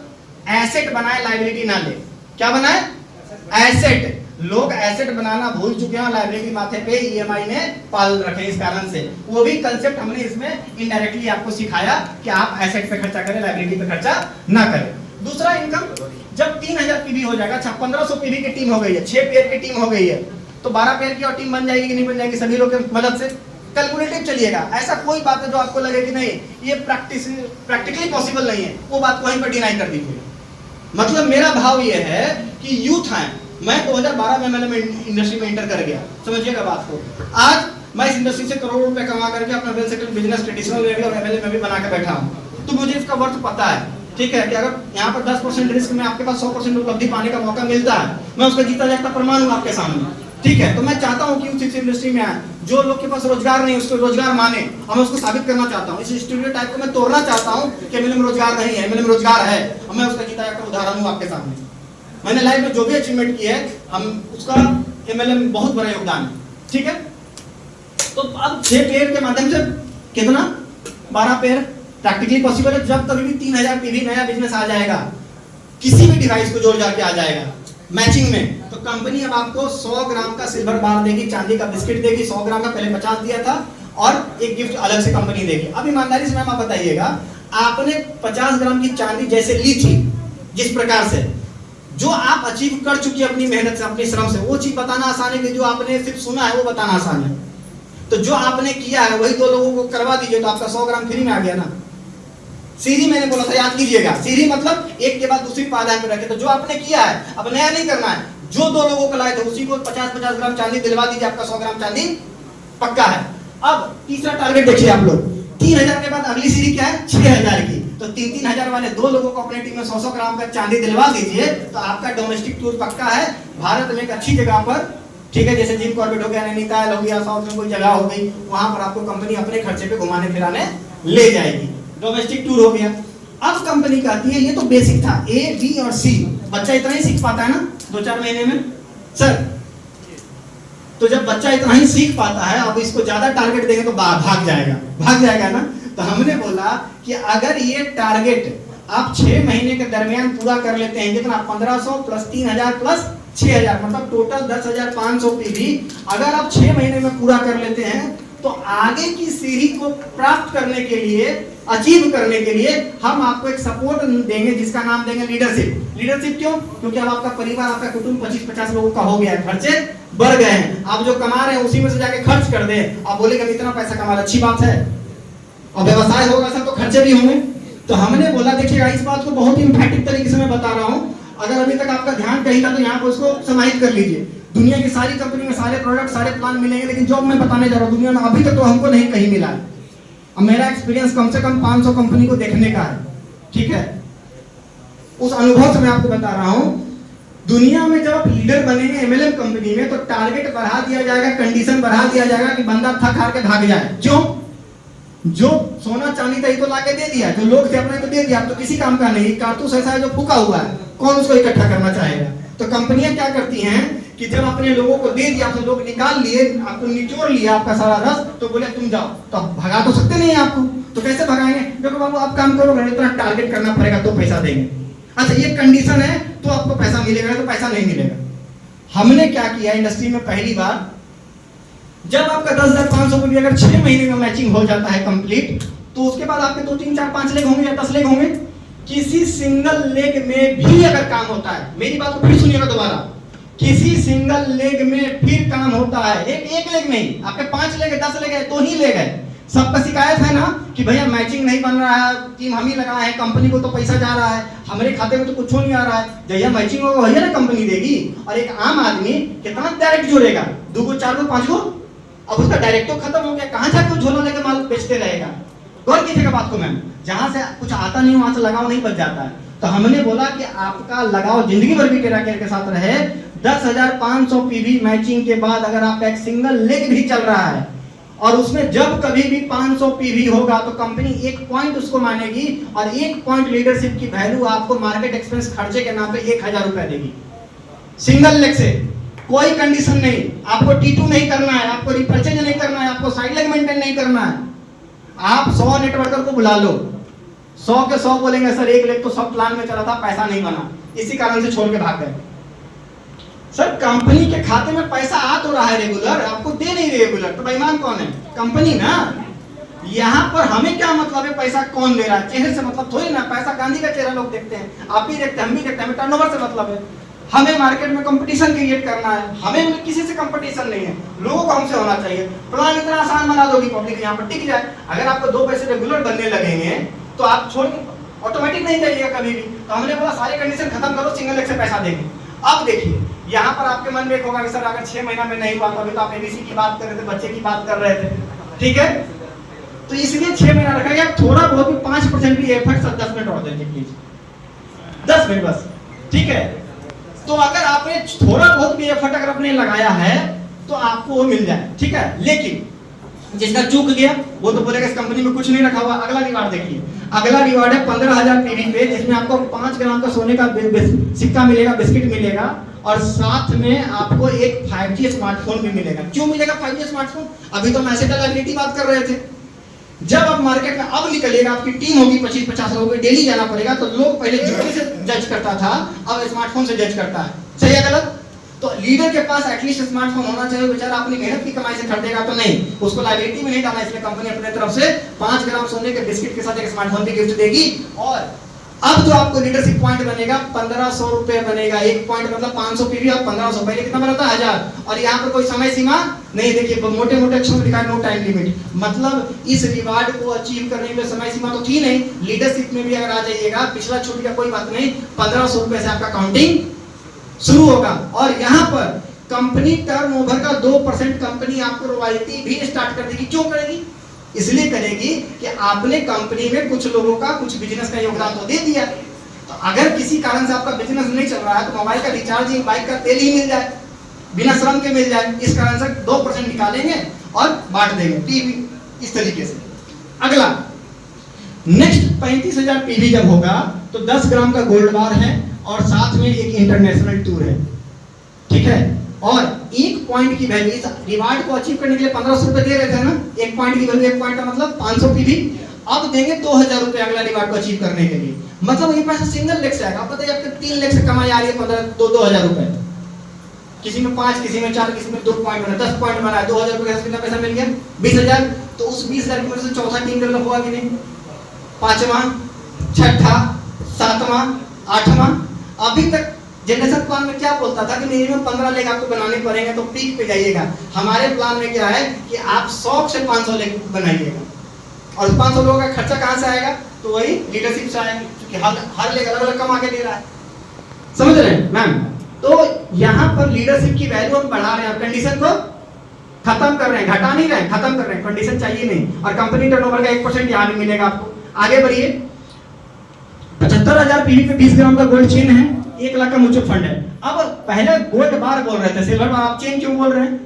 एसेट बनाए, लायबिलिटी ना ले। क्या बनाए? एसेट। लोग एसेट बनाना भूल चुके हैं, लायबिलिटी माथे पे ईएमआई ने पाल रखे। इस कारण से वो भी कंसेप्ट हमने इसमें इनडायरेक्टली आपको सिखाया कि आप एसेट पे खर्चा करें, लायबिलिटी पे खर्चा ना करें। दूसरा इनकम, जब 3000 पीवी हो जाएगा, अच्छा 1500 पीवी की टीम हो गई है, 6 पेयर की टीम हो गई है, तो 12 पेयर की और टीम बन जाएगी कि नहीं बन जाएगी? सभी लोग की मदद से कैलकुलेटिव चलिएगा। ऐसा कोई बात है जो आपको लगे कि नहीं ये प्रैक्टिकली पॉसिबल नहीं है, वो बात को वहीं पर डिनाई कर दीजिए। मतलब मेरा भाव ये है कि यूथ है, मैं 2012 में मैंने इंडस्ट्री में एंटर कर गया, समझिएगा बात को। आज मैं इस इंडस्ट्री से करोड़ों रुपए कमा करके अपना वेल सेटल्ड बिजनेस ट्रेडिशनल में भी और एमएलए में भी बना के बैठा हूं, तो मुझे इसका वर्थ पता है। ठीक है कि अगर यहाँ पर 10% रिस्क में आपके पास 100% उपलब्धि पाने का मौका मिलता है, मैं उसका जीता जागता प्रमाण हूं आपके सामने। ठीक है, तो मैं चाहता हूं कि उस इंडस्ट्री में आए, जो लोग के पास रोजगार नहीं उसको रोजगार माने, और मैं उसको साबित करना चाहता हूं। इस स्टीरियोटाइप को मैं तोड़ना चाहता हूं कि एमएलए में रोजगार नहीं है, एमएलए में रोजगार है, और मैं उसका जीता जागता उदाहरण हूं आपके सामने। मैंने लाइफ में जो भी अचीवमेंट की है, हम उसका एमएलए में बहुत बड़ा योगदान है। ठीक है, तो अब 6 पेयर के माध्यम से कितना 12 पेयर प्रैक्टिकली पॉसिबल है। जब कभी भी 3000 पीवी नया बिजनेस आ जाएगा, किसी भी डिवाइस को जोड़ जाके आ जाएगा मैचिंग में, तो कंपनी अब आपको 100 ग्राम का सिल्वर बार देगी, चांदी का बिस्किट देगी, 100 ग्राम का पहले 50 दिया था, और एक गिफ्ट अलग से कंपनी देगी। अब ईमानदारी से मैम आप बताइएगा, आपने 50 ग्राम की चांदी जैसे ली थी, जिस प्रकार से जो आप अचीव कर चुकी अपनी मेहनत से, अपनी श्रम से, वो चीज बताना आसान है कि जो आपने सिर्फ सुना है वो बताना आसान है। तो जो आपने किया है वही 2 लोगों को करवा दीजिए, तो आपका 100 ग्राम फ्री में आ गया ना। सीढ़ी मैंने बोला था, याद कीजिएगा, सीढ़ी मतलब एक के बाद दूसरी पायदान में रखे। तो जो आपने किया है अब नया नहीं करना है, जो 2 लोगों को लाए थे उसी को 50-50 ग्राम चांदी दिलवा दीजिए, आपका 100 ग्राम चांदी पक्का है। अब तीसरा टारगेट देखिए आप लोग, 3000 के बाद अगली सीढ़ी क्या है? 6000 की। तो 3-3000 वाले 2 लोगों को अपने टीम में 100-100 ग्राम का चांदी दिलवा दीजिए, तो आपका डोमेस्टिक टूर पक्का है भारत में एक अच्छी जगह पर। ठीक है, जैसे जिम कॉर्बेट हो गया, नैनीताल हो गया, साउथ में कोई जगह हो गई, वहां पर आपको कंपनी अपने खर्चे पे घुमाने फिराने ले जाएगी। डोमेस्टिक टूर हो गया। अब कंपनी कहती है, ये तो बेसिक था, ए बी और सी, बच्चा इतना ही सीख पाता है ना 2-4 महीने में सर। तो जब बच्चा इतना ही सीख पाता है, अब इसको ज्यादा टारगेट देंगे तो भाग जाएगा ना। तो हमने बोला कि अगर ये टारगेट आप 6 महीने के दरमियान पूरा कर लेते हैं, जितना 1500 प्लस 3000 प्लस 6000 मतलब टोटल 10,500 पीवी अगर आप 6 महीने में पूरा कर लेते हैं, तो आगे की सीढ़ी को प्राप्त करने के लिए, अचीव करने के लिए हम आपको एक सपोर्ट देंगे जिसका नाम देंगे लीडरशिप। लीडरशिप क्यों? क्योंकि अब आपका परिवार, आपका कुटुंब 25-50 लोगों का हो गया है, खर्चे बढ़ गए हैं, आप जो कमा रहे हैं उसी में से जाके खर्च कर दें। आप बोलेंगे इतना पैसा कमा रहे, अच्छी बात है, और व्यवसाय होगा सब तो खर्चे भी होंगे। तो हमने बोला देखिएगा, इस बात को बहुत ही इंफैटिक तरीके से मैं बता रहा हूं, अगर अभी तक आपका ध्यान कहीं था तो यहाँ पर उसको समाहित कर लीजिए। दुनिया की सारी कंपनी में सारे प्रोडक्ट, सारे प्लान मिलेंगे, लेकिन जो मैं बताने जा रहा हूँ दुनिया में अभी तक तो हमको नहीं कहीं मिला है। अब मेरा एक्सपीरियंस कम से कम 500 कंपनी को देखने का है, ठीक है, उस अनुभव से मैं आपको बता रहा हूँ। दुनिया में जब आप लीडर बनेंगे एमएलएम कंपनी में, तो टारगेट बढ़ा दिया जाएगा, कंडीशन बढ़ा दिया जाएगा कि बंदा थक हार के भाग जाए। क्यों? जो सोना चांदी था तो लाके दे दिया, जो लोग थे अपने को दे दिया, तो किसी काम का नहीं। कारतूस ऐसा है जो फूका हुआ है, कौन उसको इकट्ठा करना चाहेगा? तो कंपनियां क्या करती हैं कि जब अपने लोगों को दे दिया, तो लोग निकाल लिए, आपको निचोड़ लिया आपका सारा रस, तो बोले तुम जाओ, तो भगा तो सकते नहीं आपको, तो कैसे भगाएंगे? क्योंकि बाबू आप काम करोगे, इतना टारगेट करना पड़ेगा तो पैसा देंगे। अच्छा ये कंडीशन है तो आपको पैसा मिलेगा, तो पैसा नहीं मिलेगा। हमने क्या किया इंडस्ट्री में पहली बार, जब आपका 10,500 रुपये अगर 6 महीने में मैचिंग हो जाता है कंप्लीट, तो उसके बाद आपके 2, 3, 4, 5 लेग होंगे या 10 लेग होंगे। किसी सिंगल लेग में भी अगर काम होता है, मेरी बात को फिर सुनिएगा दोबारा, किसी सिंगल लेग में फिर काम होता है, एक लेग नहीं, आपके 5 लेग है, 10 लेग है, 2 ही लेग है। सबका शिकायत है ना कि भैया मैचिंग नहीं बन रहा है, टीम हम ही लगाए हैं, कंपनी को तो पैसा जा रहा है, हमारे खाते में तो कुछ नहीं आ रहा है। जैया मैचिंग होगा वही ना कंपनी देगी। और एक आम आदमी कितना डायरेक्ट जोड़ेगा, 2 को 4 को 5 को, अब उसका डायरेक्ट तो खत्म हो गया, कहां जाके झोला लेके माल बेचते रहेगा? गौर कीजिएगा बात को मैम, जहां से कुछ आता नहीं वहां से लगाव नहीं बच जाता है। तो हमने बोला कि आपका लगाव जिंदगी भर भी टेरा केयर के साथ रहे। 10,500 पीवी मैचिंग के बाद अगर आपका एक सिंगल लेग भी चल रहा है और उसमें जब कभी भी 500 पीवी होगा, तो कंपनी 1 पॉइंट उसको मानेगी, और 1 पॉइंट लीडरशिप की वैल्यू आपको मार्केट एक्सपेंस खर्चे के नाम पे 1,000 रुपए देगी, सिंगल लेग से। कोई कंडीशन नहीं, आपको T2 नहीं करना है, आपको रिपर्चेज नहीं करना है, आपको साइड लेग मेंटेन नहीं करना है। आप 100 नेटवर्कर को बुला लो, 100 के 100 बोलेंगे सर एक लेग तो सब प्लान में चला था, पैसा नहीं बना, इसी कारण से छोड़ के भाग गए। सर कंपनी के खाते में पैसा आ तो रहा है रेगुलर, आपको दे नहीं रही रेगुलर, तो बेईमान कौन है? कंपनी ना। यहाँ पर हमें क्या मतलब है पैसा कौन दे रहा है? चेहरे से मतलब थोड़ी ना, पैसा गांधी का चेहरा लोग देखते हैं, आप भी देखते हैं, हम भी देखते हैं, हमें टर्नओवर से मतलब है। हमें मार्केट में कंपटीशन क्रिएट करना है, हमें किसी से कंपटीशन नहीं है, लोगों को हमसे होना चाहिए। प्लान इतना आसान बना दोगी पब्लिक यहाँ पर टिक जाए। अगर आपको 2 पैसे रेगुलर बनने लगेंगे तो आप छोड़ ऑटोमेटिक नहीं जाइएगा कभी भी। तो हमने बोला सारी कंडीशन खत्म करो, सिंगल लेग से पैसा देंगे। अब देखिए यहाँ पर आपके मन में एक होगा कि सर अगर 6 महीना में नहीं हुआ, तो अभी तो आप एबीसी की बात कर रहे थे, बच्चे की बात कर रहे थे, ठीक है, तो इसलिए 6 महीना रखा गया। थोड़ा बहुत भी 5% भी एफर्ट, सर 10 मिनट और देंगे प्लीज, 10 मिनट बस, ठीक है। तो अगर आपने थोड़ा बहुत भी एफर्ट अगर आपने लगाया है तो आपको वो मिल जाए, ठीक है। लेकिन जिसका चूक गया वो तो बोलेगा इस कंपनी में कुछ नहीं रखा हुआ। अगला रिवार्ड देखिए, अगला रिवार्ड है 15,000 पीवी पे, जिसमें आपको 5 ग्राम का सोने का सिक्का मिलेगा, बिस्किट मिलेगा, और साथ में आपको एक 5G स्मार्टफोन भी मिलेगा। क्यों मिलेगा 5G स्मार्टफोन? अभी तो मैसेज लाइबिलिटी बात कर रहे थे। जब आप मार्केट में अब निकलेगा, आपकी टीम होगी 25-50 लोगों को, डेली जाना पड़ेगा, तो लोग पहले जुटे से जज करता था, अब स्मार्टफोन से जज करता है। सही है गलत? तो लीडर के पास एटलीस्ट स्मार्टफोन होना चाहिए। बेचारा अपनी मेहनत की कमाई से खरीदेगा तो नहीं, उसको लायबिलिटी में नहीं डालना, इसलिए कंपनी अपने तरफ से 5 ग्राम सोने के बिस्किट के साथ एक स्मार्टफोन भी गिफ्ट देगी। और अब जो आपको लीडरशिप पॉइंट बनेगा 1500 रुपए बनेगा। 1 पॉइंट मतलब 500 पीवी और 1500, पहले कितना बनता है 1000। और यहाँ पर कोई समय सीमा नहीं, देखिए मोटे मोटे अक्षरों में लिखा है नो टाइम लिमिट। मतलब इस रिवार्ड को अचीव करने में समय सीमा तो थी नहीं। लीडरशिप में भी अगर आ जाइएगा, पिछला छूट गया कोई बात नहीं, 1500 रुपए से आपका काउंटिंग शुरू होगा। और यहाँ पर कंपनी टर्नओवर का 2% कंपनी आपको रॉयल्टी भी स्टार्ट कर देगी। क्यों करेगी? इसलिए करेगी कि आपने कंपनी में कुछ लोगों का, कुछ बिजनेस का योगदान तो दे दिया। तो अगर किसी कारण से आपका बिजनेस नहीं चल रहा है, तो मोबाइल का रिचार्ज, बाइक का तेल ही मिल जाए, बिना श्रम के मिल जाए। इस कारण से 2% निकालेंगे और बांट देंगे पीवी, इस तरीके से। अगला नेक्स्ट 35,000 पीवी जब होगा तो 10 ग्राम का गोल्ड बार है और साथ में एक इंटरनेशनल टूर है, ठीक है। और 1 पॉइंट की वैल्यू, इस रिवार्ड को अचीव करने के लिए 1500 रुपए दे रहे थे ना, 1 पॉइंट की वैल्यू, 1 पॉइंट का मतलब 500 पीवी। अब देंगे 2000 रुपए अगला डिमांड को अचीव करने के लिए। मतलब ये पैसा सिंगल लेग से आएगा। आप बताइए आपके 3 लेग से कमाई आ रही है 2000 रुपए, किसी में 5, किसी में 4, किसी में 2 पॉइंट बना, 10 पॉइंट बना, 2000 रुपए कितना पैसा मिल गया? 20000। तो उस 20000 की वजह से चौथा टीम डेवलप हुआ कि नहीं? 5वां, 6ठा, 7वां, 8वां। अभी तक जनरेशन प्लान में क्या बोलता था कि मिनिमम 15 लेग आपको बनाने पड़ेंगे तो पीक पे जाइएगा। हमारे प्लान में क्या है कि आप 100 से 500 लेग बनाइएगा। और 500 लोगों का खर्चा कहां से आएगा? तो वही लीडरशिप से आएगा, क्योंकि हर लेग अलग अलग कमा के दे रहा है। समझ रहे हैं मैम? तो यहाँ पर लीडरशिप की वैल्यू हम बढ़ा रहे हैं, कंडीशन को खत्म कर रहे हैं, घटा नहीं रहे हैं, खत्म कर रहे हैं। कंडीशन चाहिए नहीं। और कंपनी टर्नओवर का 1% यहाँ भी मिलेगा आपको। आगे बढ़िए। 75,000 पीवी पे 20 ग्राम का गोल्ड चेन है, 1 लाख का म्यूचुअल फंड है। अब पहले गोल्ड बार बोल रहे थे, सिल्वर बार, आप चेन क्यों बोल रहे हैं?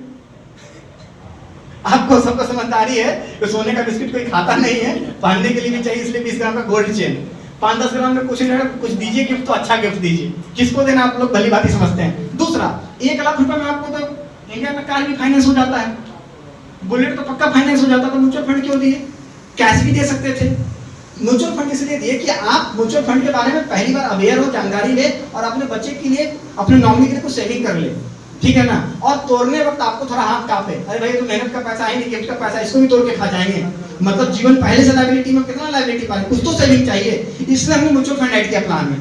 आपको सबको समझदारी है कि सोने का बिस्किट कोई खाता नहीं है, पहनने के लिए भी चाहिए, इसलिए 20 ग्राम का गोल्ड चेन। 5-10 ग्राम में कुछ नहीं, कुछ दीजिए गिफ्ट तो अच्छा गिफ्ट दीजिए। किसको देना आप लोग भली भांति समझते हैं। दूसरा, 1 लाख रुपए में आपको तो इंडिया में कार भी फाइनेंस हो जाता है, बुलेट तो पक्का फाइनेंस हो जाता, तो म्यूचुअल फंड क्यों दिए? कैश भी दे सकते थे। म्यूचुअल फंड इसलिए दिए कि आप म्यूचुअल फंड के बारे में पहली बार अवेयर हो, जानकारी ले और अपने बच्चे के लिए, अपने नॉमिनी के लिए कुछ सेविंग कर ले, ठीक है ना। और तोड़ने वक्त आपको थोड़ा हाथ कांपे, अरे भाई तो मेहनत का पैसा है नहीं, गिफ्ट का पैसा, इसको भी तोड़ के खा जाएंगे। मतलब जीवन पहले से लायबिलिटी में कितना लायबिलिटी पाए, कुछ तो सेविंग चाहिए, इसलिए हमने म्यूचुअल फंड ऐड किया प्लान में।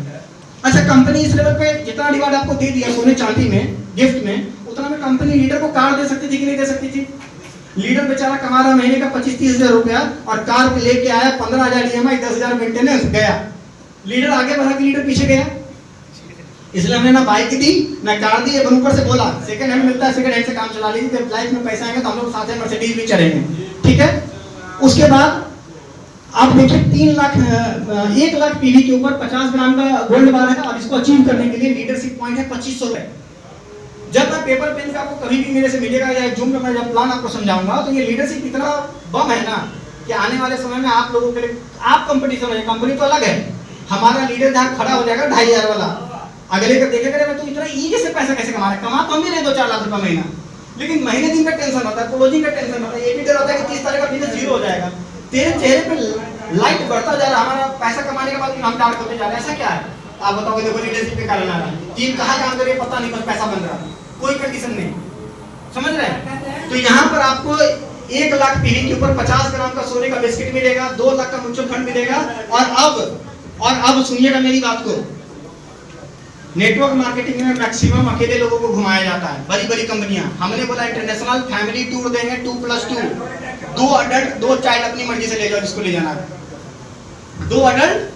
अच्छा, कंपनी इस लेवल पे जितना रिवार्ड आपको दे दिया सोने चांदी में, गिफ्ट में, उतना में कंपनी लीडर को कार दे सकती थी कि नहीं दे सकती थी? लीडर बेचारा कमा रहा महीने का 25-30 हजार रुपया और कार पे लेके आया 15,000 EMI, 10,000 मेंटेनेंस, गया। लीडर आगे बढ़ा कि लीडर पीछे गया? इसलिए हमने ना बाइक दी ना कार दी, एक ऊपर से बोला सेकंड हैंड मिलता है, सेकंड हैंड से काम चला लीजिए, जब लाइफ में पैसा आएगा तो हम लोग साथ में मर्सिडीज भी चलेंगे, ठीक है। उसके बाद आप देखिए 1 लाख पीवी के ऊपर 50 ग्राम का गोल्ड बार है और इसको अचीव करने के लिए लीडरशिप पॉइंट है 2500 रुपए। जब मैं पेपर पेन का आपको कभी भी मेरे से मिलेगा या जूम में मैं जब प्लान आपको समझाऊंगा, तो ये लीडरशिप इतना बम है ना कि आने वाले समय में आप लोगों के लिए, आप कंपटीशन है, कंपनी तो अलग है, हमारा लीडर जहाँ खड़ा हो जाएगा 2,500 वाला, अगले का देखेगा मैं तो इतना ईजी से पैसा कैसे कमा रहा है, कमा तो हम भी नहीं 2-4 लाख रुपए महीना, लेकिन महीने दिन का टेंशन होता है, क्लोजिंग का टेंशन होता है, ये भी डर होता है कि 30 तारीख का बिजनेस जीरो हो जाएगा। तेरे चेहरे पे लाइट बढ़ता जा रहा है, हमारा पैसा कमाने के बाद हम डार्क होते जा रहे हैं, ऐसा क्या है? आप बताओगे, देखो लीडरशिप के कारण आ रहा है, टीम कहाँ काम कर रही है पता नहीं, बस पैसा बन रहा है, कोई कंडीशन नहीं, समझ रहे हैं? तो यहाँ पर आपको 1 लाख पीवी के ऊपर 50 ग्राम का सोने का बिस्किट मिलेगा, 2 लाख का म्यूचुअल फंड मिलेगा। और अब सुनिएगा मेरी बात को, नेटवर्क मार्केटिंग में मैक्सिमम अकेले लोगों को घुमाया जाता है, बड़ी बड़ी कंपनियां। हमने बोला इंटरनेशनल फैमिली टूर देंगे 2+2, 2 अडल्ट 2 चाइल्ड अपनी मर्जी से ले जाओ जिसको ले जाना है, 2 adult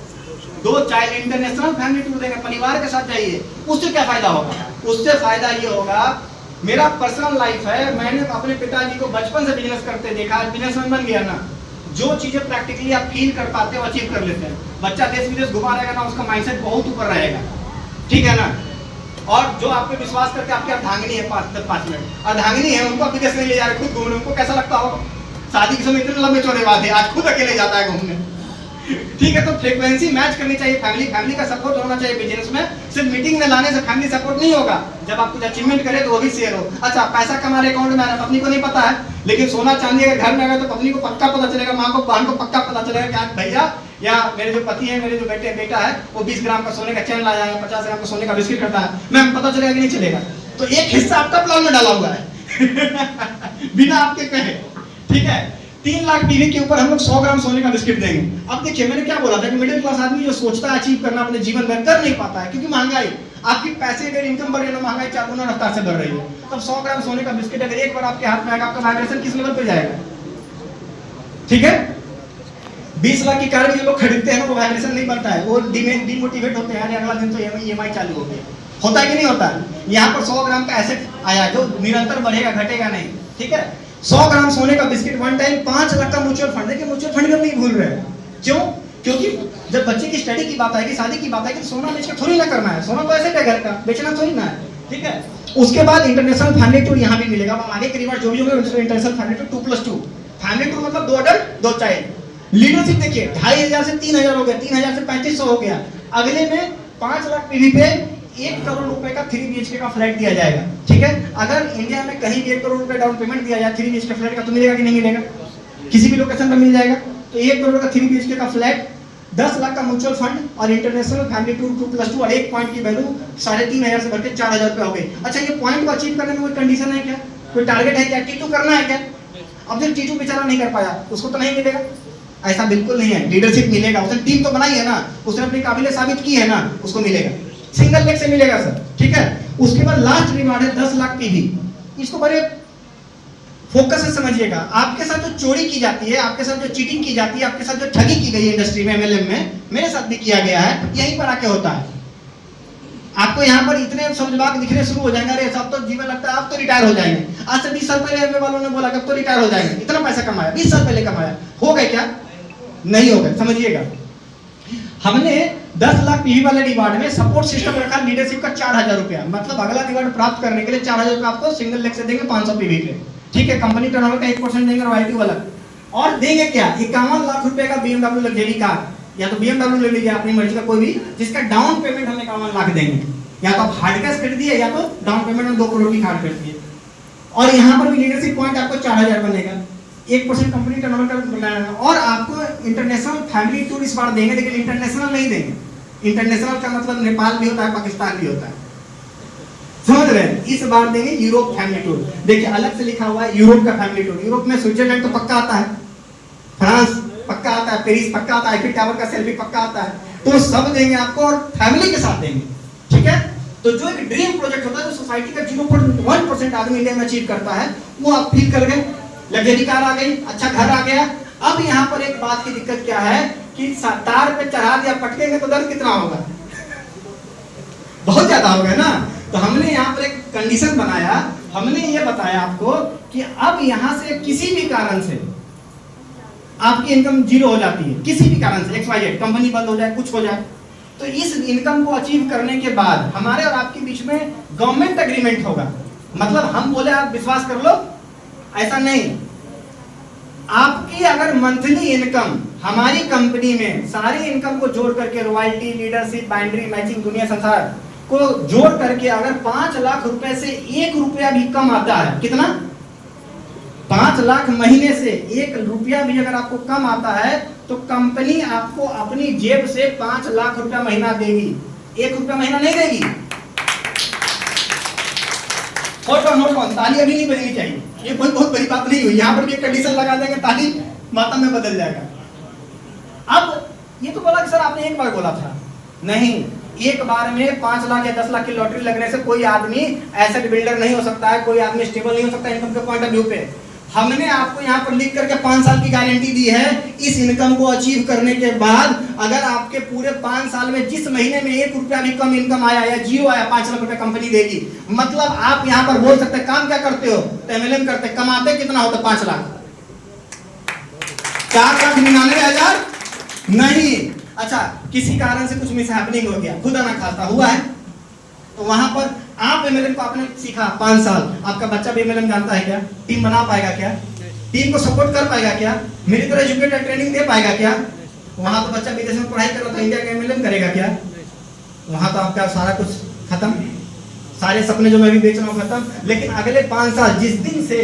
2 child international family tour देंगे, परिवार के साथ जाइए। उससे क्या फायदा होगा? उससे फायदा ये होगा, मेरा पर्सनल लाइफ है, मैंने अपने पिताजी को बचपन से बिजनेस करते देखा, बिजनेसमैन बन गया ना। जो चीजें प्रैक्टिकली आप फील कर पाते हो, अचीव कर लेते हैं। बच्चा देश विदेश घुमा रहेगा ना, उसका माइंडसेट बहुत ऊपर रहेगा, ठीक है ना। और जो आप पे विश्वास करके आपके अर्धांगिनी है 5 मिनट अर्धांगिनी है, उनको आप विदेश नहीं ले जा रहे, खुद घूमने, उनको कैसा लगता होगा? शादी के समय इतने लंबे चौड़े बात है, आज खुद अकेले जाता है घूमने, ठीक है। तो फ्रीक्वेंसी मैच करनी चाहिए, फैमिली का सपोर्ट होना चाहिए बिजनेस में। सिर्फ मीटिंग में लाने से फैमिली सपोर्ट नहीं होगा, जब आप कुछ अचीवमेंट करें तो वो भी शेयर हो। अच्छा, पैसा कमा रहे अकाउंट में आ रहा है, पत्नी को नहीं पता है, लेकिन सोना चांदी अगर घर में आएगा तो पत्नी को पक्का पता चलेगा, माँ को, बहन को पक्का पता चलेगा कि आज भैया या मेरे जो पति है, मेरे जो बेटा है, वो 20 ग्राम का सोने का चैन लाया है, 50 ग्राम का सोने का बिस्किट करता है, मैम पता चलेगा कि नहीं चलेगा? तो एक हिस्सा आपका प्लान में डाला हुआ है बिना आपके कहे, ठीक है। 3 लाख पीवी के ऊपर हम लोग 100 ग्राम सोने का बिस्किट देंगे। अब देखिए मैंने क्या बोला था कि मिडिल क्लास आदमी जो सोचता है अचीव करना अपने जीवन में, कर नहीं पाता है, क्योंकि महंगाई, आपकी पैसे अगर इनकम बढ़ रही है, महंगाई 4 गुना रफ्तार से बढ़ रही है। तब 100 ग्राम सोने का बिस्किट अगर एक बार आपके हाथ में आएगा, आपका वाइब्रेशन किस लेवल पे जाएगा, ठीक है। 20 लाख की कार भी जो लोग खरीदते हैं वो वाइब्रेशन नहीं बनता है, वो डिमोटिवेट होते हैं, अगला दिन तो EMI चालू हो गया, होता है कि नहीं होता? यहाँ पर 100 ग्राम का एसेट आया जो निरंतर बढ़ेगा, घटेगा नहीं, ठीक है। 100 ग्राम सोने का बिस्किट वन टाइम, 5 लाख का म्यूचुअल फंड। देखिए म्यूचुअल फंड में नहीं भूल रहे हैं, क्यों? क्योंकि जब बच्चे की स्टडी की बात आएगी, शादी की बात आएगी, सोना बेच के थोड़ी ना करना है, सोना तो ऐसे है घर का, बेचना थोड़ी ना है, ठीक है। उसके बाद इंटरनेशनल फैमिली टूर यहाँ भी मिलेगा, हम आगे के रिवार्ड जो भी होगा international family tour 2+2, family tour मतलब 2 अडल्ट 2 चाइल्ड। लीडरशिप देखिए 2,500 से 3,000 हो गया, 3,000 से 3,500 हो गया। अगले में 5 लाख पीवी पे 1 करोड़ रुपए का 3 BHK का फ्लैट दिया जाएगा, ठीक है। अगर इंडिया में कहीं भी 1 करोड़ रुपए डाउन पेमेंट दिया जाए 3 BHK फ्लैट का, तो मिलेगा कि नहीं मिलेगा? किसी भी लोकेशन पर मिल जाएगा, तो 1 करोड़ का 3 BHK का फ्लैट, 10 लाख का म्यूचुअल फंड और इंटरनेशनल फैमिली टूर 2+2 और 1 पॉइंट की वैल्यू 3,500 से बढ़ के 4,000 रुपये हो गई। अच्छा, ये पॉइंट को अचीव करने में कोई कंडीशन है क्या, कोई टारगेट है क्या, T2 करना है क्या? अब जब T2 बेचारा नहीं कर पाया उसको तो नहीं मिलेगा, ऐसा बिल्कुल नहीं है। लीडरशिप मिलेगा, उसने टीम तो बनाई है ना, उसने अपनी काबिलियत साबित की है ना, उसको मिलेगा, सिंगल लेग से मिलेगा सर, ठीक है। उसके बाद लास्ट रिवार्ड है 10 लाख PV। इसको बड़े फोकस से समझिएगा। आपके साथ जो चोरी की जाती है, आपके साथ जो चीटिंग की जाती है, आपके साथ जो ठगी की गई है इंडस्ट्री में, MLM में, मेरे साथ भी किया गया है, यहीं पर आके होता है। आपको यहाँ पर इतने समझबाग दिखने शुरू हो जाएंगे, अरे सब तो जीवन लगता है आप तो रिटायर हो जाएंगे। आज से 20 साल पहले MBA वालों ने बोला कि अब तो रिटायर हो जाएंगे, इतना पैसा कमाया, 20 साल पहले कमाया, हो गए क्या? नहीं हो गए। समझिएगा, हमने 10 लाख PV वाले रिवार्ड में सपोर्ट सिस्टम रखा लीडरशिप का 4,000 रुपया, मतलब अगला रिवार्ड प्राप्त करने के लिए 4,000 रुपया आपको सिंगल लेग से देंगे 500 PV पे, ठीक है। कंपनी टर्नओवर का 1% देंगे रॉयल्टी वाला, और देंगे क्या, 51 लाख रुपए का BMW लग्जरी कार, या तो BMW ले लीजिए अपनी मर्जी का कोई भी, जिसका डाउन पेमेंट हम 51 लाख देंगे। या तो आप हार्ड कैश कर दिए, या तो डाउन पेमेंट में 2 करोड़ की कार्ड कर दिए। और यहाँ पर भी लीडरशिप पॉइंट आपको 4,000 बनेगा, 1% कंपनी टर्नओवर का बनाना, और आपको इंटरनेशनल फैमिली टूर इस बार देंगे, लेकिन इंटरनेशनल नहीं देंगे। इंटरनेशनल का मतलब नेपाल भी होता है, पाकिस्तान भी होता है, समझ रहे हैं। इस बार देंगे यूरोप फैमिली टूर। देखिए अलग से लिखा हुआ है यूरोप का फैमिली टूर। यूरोप में स्विट्जरलैंड तो पक्का आता है, फ्रांस पक्का आता है, पेरिस पक्का आता है, आईफिल टावर का सेल्फी पक्का आता है, तो सब देंगे आपको और फैमिली के साथ देंगे, ठीक है। तो जो एक ड्रीम प्रोजेक्ट होता है, जो सोसाइटी का 0.1% आदमी इंडिया में अचीव करता है, वो आप फील कर गए। लग्जरी कार आ गई, अच्छा घर आ गया। अब यहाँ पर एक बात की दिक्कत क्या है कि तार पे चढ़ा दिया, पटकेंगे तो दर्द कितना होगा, बहुत ज्यादा होगा ना। तो हमने यहाँ पर एक कंडीशन बनाया, हमने ये बताया आपको कि अब यहाँ से किसी भी कारण से आपकी इनकम 0 हो जाती है, किसी भी कारण से XYZ, कंपनी बंद हो जाए, कुछ हो जाए, तो इस इनकम को अचीव करने के बाद हमारे और आपके बीच में गवर्नमेंट एग्रीमेंट होगा। मतलब हम बोले आप विश्वास कर लो, ऐसा नहीं। आपकी अगर मंथली इनकम हमारी कंपनी में सारी इनकम को जोड़ करके, रॉयल्टी, लीडरशिप, बाइंड्री, मैचिंग, दुनिया संसार को जोड़ करके अगर 5 लाख रुपए से 1 रुपया भी कम आता है, कितना, 5 लाख महीने से 1 रुपया भी अगर आपको कम आता है, तो कंपनी आपको अपनी जेब से 5 लाख रुपया महीना देगी, 1 रुपया महीना नहीं देगी। ताली अभी नहीं बजनी चाहिए, ये कोई बहुत बड़ी बात नहीं हुई। यहाँ पर भी एक कंडीशन लगा देंगे, ताली मातम में बदल जाएगा। अब ये तो बोला कि सर आपने एक बार बोला था, नहीं, एक बार में 5 लाख या 10 लाख की लॉटरी लगने से कोई आदमी एसेट बिल्डर नहीं हो सकता है, कोई आदमी स्टेबल नहीं हो सकता इनकम के पॉइंट ऑफ व्यू पे। हमने आपको यहाँ पर लिख करके 5 साल की गारंटी दी है। इस इनकम को अचीव करने के बाद अगर आपके पूरे 5 साल में जिस महीने में 1 रुपया भी कम इनकम आया या 0 आया, 5 लाख रुपया कंपनी देगी। मतलब आप यहाँ पर बोल सकते हैं काम क्या करते हो, तो MLM करते, कमाते कितना होता, 5 लाख, 4,99,000 नहीं। अच्छा, किसी कारण से कुछ मिसहैपनिंग हो गया, खुदा ना खास्ता हुआ है, तो वहां पर आप MLM को आपने सीखा 5 साल, आपका बच्चा भी MLM जानता है क्या, टीम बना पाएगा क्या, टीम को सपोर्ट कर पाएगा क्या, मेरी तरह एजुकेटेड ट्रेनिंग दे पाएगा क्या। वहां तो बच्चा विदेश में पढ़ाई कर रहा था, इंडिया का MLM करेगा क्या, वहां तो आपका सारा कुछ खत्म, सारे सपने जो मैं भी बेच रहा हूँ खत्म। लेकिन अगले 5 साल जिस दिन से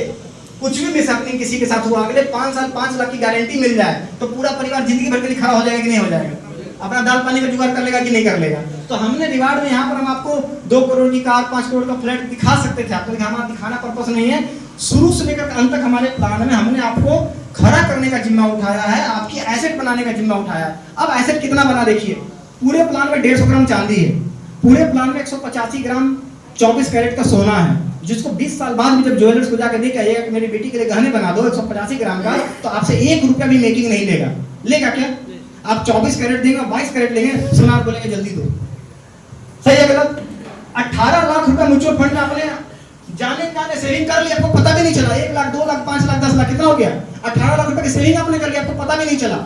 कुछ भी मिसहैपनिंग किसी के साथ हुआ, अगले 5 साल 5 लाख की गारंटी मिल जाए, तो पूरा परिवार जिंदगी भर के लिए खड़ा हो जाएगा कि नहीं हो जाएगा, अपना दाल पानी का जुगाड़ कर लेगा कि नहीं कर लेगा। तो हमने रिवार्ड में यहाँ पर हम आपको 2 करोड़ की कार, 5 करोड़ का फ्लैट दिखा सकते थे, आपको हमारा दिखाना पर्पस नहीं है। शुरू से लेकर अंत तक हमारे प्लान में हमने आपको खड़ा करने का जिम्मा उठाया है, आपकी एसेट बनाने का जिम्मा उठाया है। अब एसेट कितना बना देखिए, पूरे प्लान में 150 ग्राम चांदी है, पूरे प्लान में 185 ग्राम 24 कैरेट का सोना है, जिसको 20 साल बाद भी जब ज्वेलर्स को जाकर देख आइएगा कि मेरी बेटी के लिए गहने बना दो 185 ग्राम का, तो आपसे 1 रुपया भी मेकिंग नहीं लेगा। लेगा क्या, आप 24 कैरेट देंगे, 22 कैरेट लेंगे, सोनार बोलेंगे जल्दी दो, सही है गलत। 18 लाख रुपया म्यूचुअल फंड में आपने जाने सेविंग कर लिया, आपको पता भी नहीं चला। 1 लाख, 2 लाख, 5 लाख, 10 लाख, कितना हो गया, 18 लाख रुपए की सेविंग आपने कर लिया, आपको पता भी नहीं चला।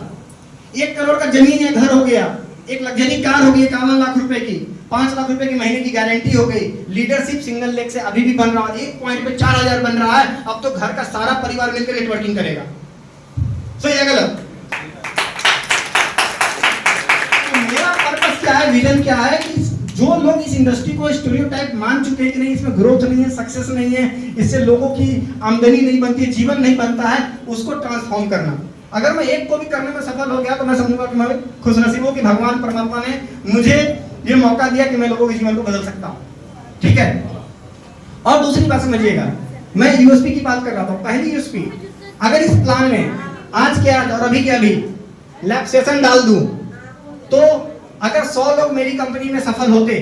1 करोड़ का जमीन या घर हो गया, 1 लग्जरी कार हो गई 51 लाख रुपए की, 5 लाख रुपए की महीने की गारंटी हो गई। लीडरशिप सिंगल लेग से अभी भी बन रहा है, 1 पॉइंट पे 4,000 बन रहा है। अब तो घर का सारा परिवार मिलकर नेटवर्किंग करेगा, सही है गलत। क्या है, विजन क्या है कि जो लोग इस इंडस्ट्री को स्टीरियोटाइप मान चुके हैं कि नहीं इसमें ग्रोथ नहीं है, सक्सेस नहीं है, इससे लोगों की आमदनी नहीं बनती है, जीवन नहीं बनता है, उसको ट्रांसफॉर्म करना। अगर मैं एक को भी करने में सफल हो गया तो मैं समझूंगा कि मैं खुशनसीब हूं कि भगवान परमात्मा ने मुझे ये मौका दिया कि मैं लोगों के जीवन को बदल सकता हूं। ठीक है, और दूसरी बात समझिएगा, मैं यूएसपी की बात कर रहा था। पहली यूएसपी, अगर इस प्लान में आज के आज और अभी के अभी लैब सेशन डाल दूं तो अगर 100 लोग मेरी कंपनी में सफल होते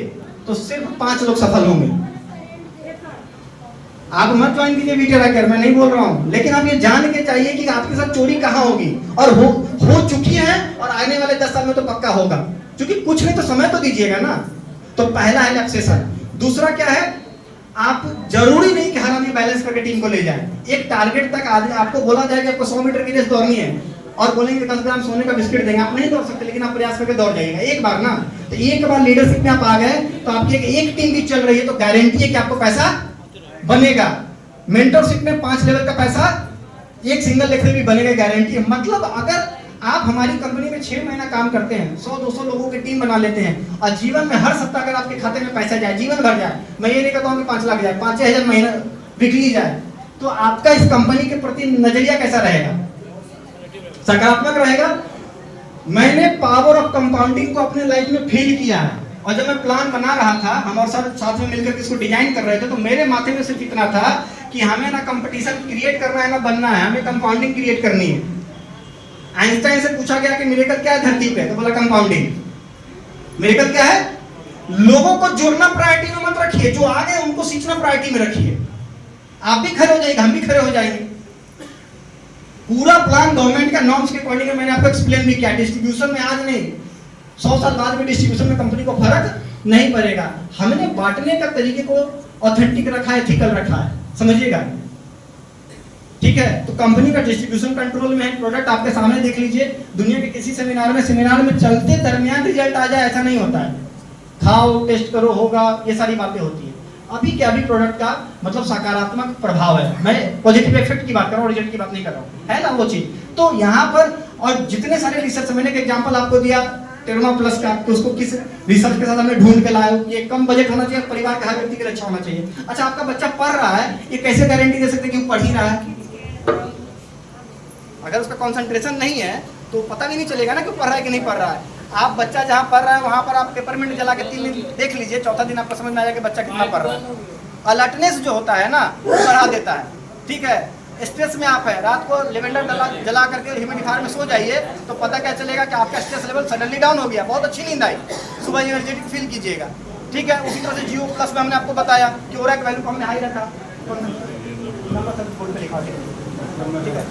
तो सिर्फ 5 लोग सफल होंगे। आप मत ज्वाइन कीजिए वीटेरा केयर, मैं नहीं बोल रहा हूं, लेकिन आप ये जान के चाहिए कि आपके साथ चोरी कहां होगी, और हो चुकी है और आने वाले 10 साल में तो पक्का होगा, क्योंकि कुछ नहीं तो समय तो दीजिएगा ना। तो पहला है लैप्सेशन। दूसरा क्या है, आप जरूरी नहीं कि हर आदमी बैलेंस करके टीम को ले जाए। एक टारगेट तक आदमी आपको बोला जाएगा आपको 100 मीटर की रेस दौड़नी है और बोलेंगे 10 ग्राम सोने का बिस्किट देंगे, आप नहीं दौड़ सकते, लेकिन आप प्रयास करके दौड़ जाइएगा एक बार ना। तो एक बार लीडरशिप में आप आ गए तो आपकी एक टीम भी चल रही है तो गारंटी है कि आपको पैसा बनेगा। मेंटरशिप में 5 लेवल का पैसा एक सिंगल लेक्चर भी बनेगा, गारंटी है। मतलब अगर आप हमारी कंपनी में 6 महीना काम करते हैं, 100-200 लोगों की टीम बना लेते हैं और जीवन में हर सप्ताह अगर आपके खाते में पैसा जाए, जीवन भर जाए, मैं ये नहीं कहता हूं कि 5 लाख जाए, 5,000 महीना बिक्री जाए, तो आपका इस कंपनी के प्रति नजरिया कैसा रहेगा? सकारात्मक रहेगा। मैंने पावर ऑफ कंपाउंडिंग को अपने लाइफ में फील किया है, और जब मैं प्लान बना रहा था, हम और साथ में मिलकर इसको डिजाइन कर रहे थे, तो मेरे माथे में सिर्फ इतना था कि हमें ना कंपटीशन क्रिएट करना है ना बनना है, हमें कंपाउंडिंग क्रिएट करनी है। आइंस्टाइन से पूछा गया कि मिरेकल क्या है धरती पे, तो बोला कंपाउंडिंग। मिरेकल क्या है? लोगों को जोड़ना प्रायोरिटी में मत रखिए, जो आ गए उनको सीखना प्रायोरिटी में रखिए। आप भी खड़े हो जाएंगे, हम भी खड़े हो जाएंगे। पूरा प्लान गवर्नमेंट का नॉर्म्स के अकॉर्डिंग मैंने आपको एक्सप्लेन भी किया। डिस्ट्रीब्यूशन में आज नहीं, 100 साल बाद भी डिस्ट्रीब्यूशन में कंपनी को फर्क नहीं पड़ेगा। हमने बांटने का तरीके को ऑथेंटिक रखा है, एथिकल रखा है, समझिएगा। ठीक है, तो कंपनी का डिस्ट्रीब्यूशन कंट्रोल में है। प्रोडक्ट आपके सामने देख लीजिए, दुनिया के किसी सेमिनार में चलते दरमियान रिजल्ट आ जाए ऐसा नहीं होता है। खाओ, टेस्ट करो, होगा, ये सारी बातें होती है। अभी के अभी प्रोडक्ट का मतलब सकारात्मक प्रभाव है। मैं पॉजिटिव इफेक्ट की बात कर रहा हूँ, रिजल्ट की बात नहीं कर रहा हूँ, है ना वो चीज। तो यहाँ पर और जितने सारे रिसर्च, मैंने एक एग्जांपल आपको दिया टेरमा प्लस का, तो उसको किस रिसर्च के साथ हमने ढूंढ के लाए, ये कम बजट होना चाहिए, परिवार के हर व्यक्ति के लिए अच्छा होना चाहिए। अच्छा, आपका बच्चा पढ़ रहा है, ये कैसे गारंटी दे सकते हैं कि वो पढ़ ही रहा है? अगर उसका कंसंट्रेशन नहीं है तो पता भी नहीं चलेगा ना कि पढ़ रहा है कि नहीं पढ़ रहा है। आप बच्चा जहाँ पढ़ रहा है वहाँ पर आप पेपरमेंट जला के 3 दिन देख लीजिए, चौथा दिन आपको समझ में आएगा कि बच्चा कितना पढ़ रहा है। अलर्टनेस जो होता है ना, वो बढ़ा देता है। ठीक है, स्ट्रेस में आप है, रात को लेवेंडर जला करके ह्यूमिडिफायर में सो जाइए, तो पता क्या चलेगा कि आपका स्ट्रेस लेवल सडनली डाउन हो गया, बहुत अच्छी नींद आई, सुबह एनर्जेटिक फील कीजिएगा। ठीक है, उसी तरह से जियो प्लस में हमने आपको बताया कि ओरा का वैल्यू को हमने हाई रखा, नंबर बोर्ड पे लिखा। ठीक है,